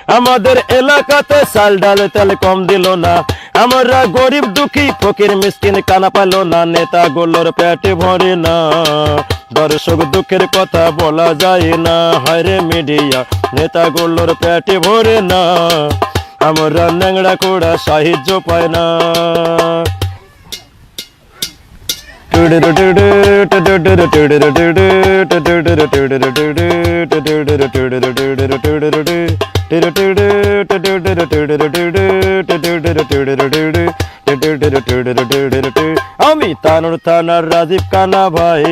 আমাদের এলাকাতে চাল ডাল তেল কম দিল না, আমরা গরিব দুঃখী ফকির মিসকিন কানা পাইল না, নেতাগুলোর পেটে ভরে না, দর্শক দুঃখের কথা বলা যায় না, হায়রে মিডিয়া নেতাগুলোর পেটে ভরে না, আমরা ন্যাংড়া কোড়া সাহায্য পায় না। আমি তানুর থানার রাজীব কানা ভাই,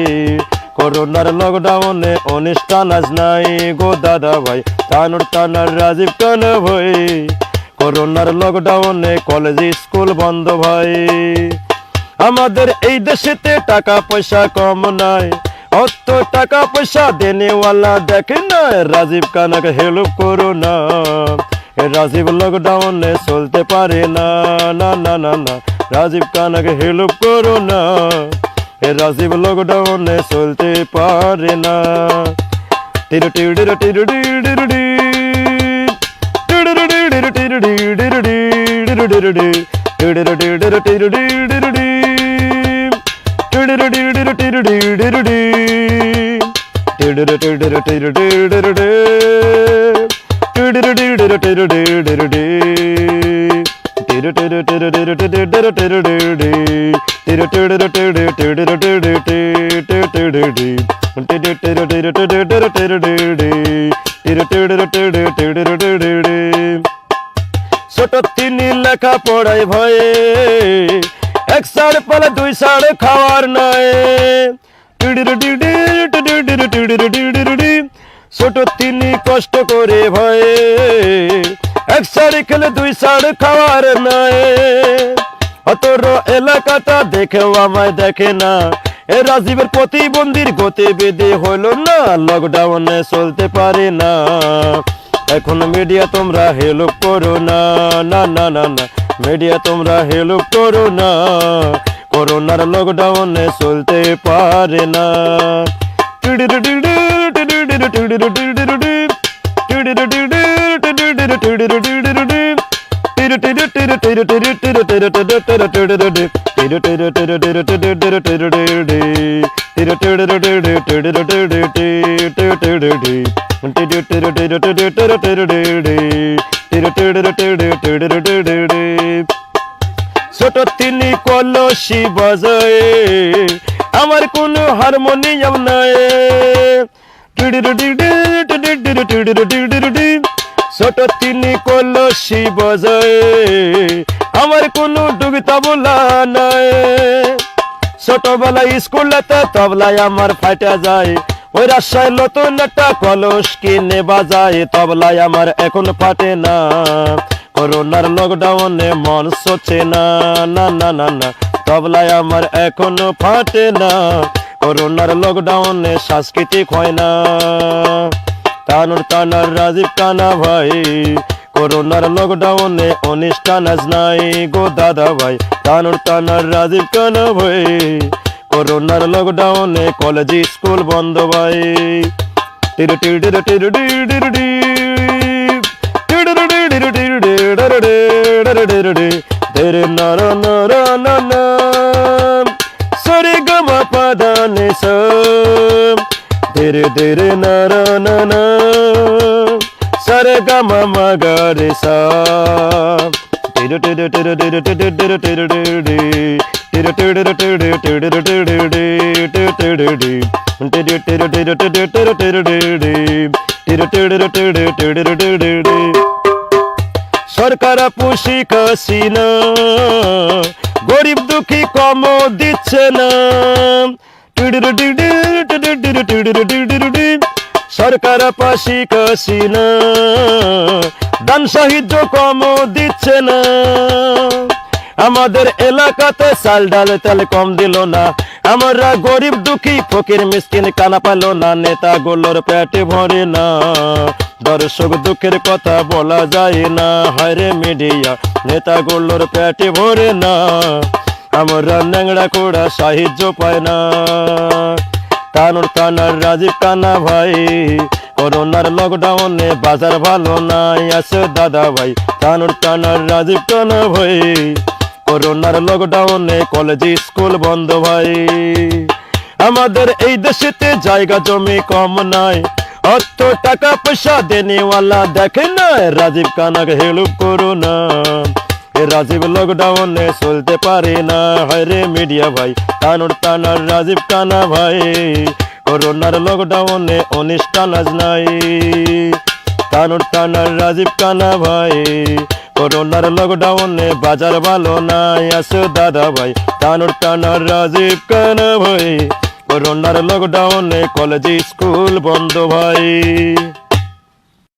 করোনার লকডাউনে অনুষ্ঠান আজ নাই গো দাদা ভাই, তানুর থানার রাজীব কানা ভাই, করোনার লকডাউনে কলেজ স্কুল বন্ধ ভাই। আমাদের এই দেশেতে টাকা পয়সা কম নাই, অত টাকা পয়সা দেনেওয়ালা দেখে না, রাজীব কানাকে হেল্প করো না, রাজীব লকডাউনে চলতে পারে না, না না না না, রাজীব কানাকে হেল্প করো না, রাজীব লকডাউনে চলতে পারে না। টিরু টিরু টিরু টিরু টিরু টিরু টিরু টিরু টিরু ছোট তিনি লেখা পড়াই ভয়ে, এক সাড়ে পালা দুই সাড়ে খাওয়ার নাই, ছোট তিনি কষ্ট করে ভয়ে, এক সাড়ে খেলে দুই সাড়ে খাওয়ার নাই, অতর এলাকাটা দেখেও আমায় দেখে না, এ রাজীবের প্রতিবন্ধীর গতিবিধি হইল না, লকডাউনে চলতে পারে না, এখন মিডিয়া তোমরা হেল্প করো না, না না না না, মিডিয়া তোমরা হেল্প করো না, করোনার লকডাউনে চলতে পারে না। ছোট তিনি কলসি বাজায়, আমার কোনো হারমোনিয়াম নাই, ছোট তিনি কলসি বাজায়, আমার কোনো ডুগি তবলা নাই, ছোটবেলায় স্কুলেতে তবলায় আমার ফাটা যায়, ওই রাজশাহী নতুন একটা কলস কিনে বাজায়, তবলায় আমার এখন ফাটে না, করোনার লকডাউনে মন সচ্ছে না, না না না না, তবলায় আমার এখনো ফাটে না, করোনার লকডাউনে সাংস্কৃতিক হয় না। তানুর থানার রাজীব কানা ভাই, করোনার লকডাউনে অনুষ্ঠান আজ নাই গো দাদা ভাই, তানুর থানার রাজীব কানা ভাই, করোনার লকডাউনে কলেজ স্কুল বন্ধ ভাই। টিরু টিরু টিরু টিরু টিরু টিরু নর নর নর সরে গমা পাদানে সম ধীরে ধীরে নর নর সরে গমা মগরে সম টিরু টিরু টিরু টিরু টিরু টিরু টিরু টিরু সরকার পুষি কাসিনা, গরিব দুঃখী কম দিচ্ছে না, সরকার পাশি কাসিনা, দান সাহায্য কম দিচ্ছে না, আমাদের এলাকাতে চাল ডাল তেল কম দিল না, আমরা গরিব দুঃখী ফকির মিসকিন কানা পাইল না, নেতাগুলোর পেটে ভরে না, দর্শক দুঃখের কথা বলা যায় না, হায়রে মিডিয়া নেতাগুলোর পেটে ভরে না, আমরা ন্যাংড়া কোড়া সাহায্য পায় না। তানুর থানার রাজীব কানা ভাই, করোনার লকডাউনে বাজার ভালো নাই আছে দাদা ভাই, তানুর টানার রাজীব কানা ভাই। করোনার লকডাউনে কলেজ স্কুল বন্ধ ভাই। আমাদের এই দেশেতে জায়গা জমি কম নাই, অত টাকা পয়সা দেনেওয়ালা দেখে না, রাজীব কানাকে হেল্প করো না। রাজীব লকডাউনে চলতে পারে না, হায়রে মিডিয়া ভাই, তানুর টানার রাজীব কানা ভাই। করোনার লকডাউনে অনুষ্ঠান আজ নাই, তানুর টানার রাজীব কানা ভাই। করোনার লকডাউনে বাজার ভালো নাই আছে দাদা ভাই, তানুর টানার রাজীব কানা ভাই। করোনার লকডাউনে কলেজ স্কুল বন্ধ ভাই।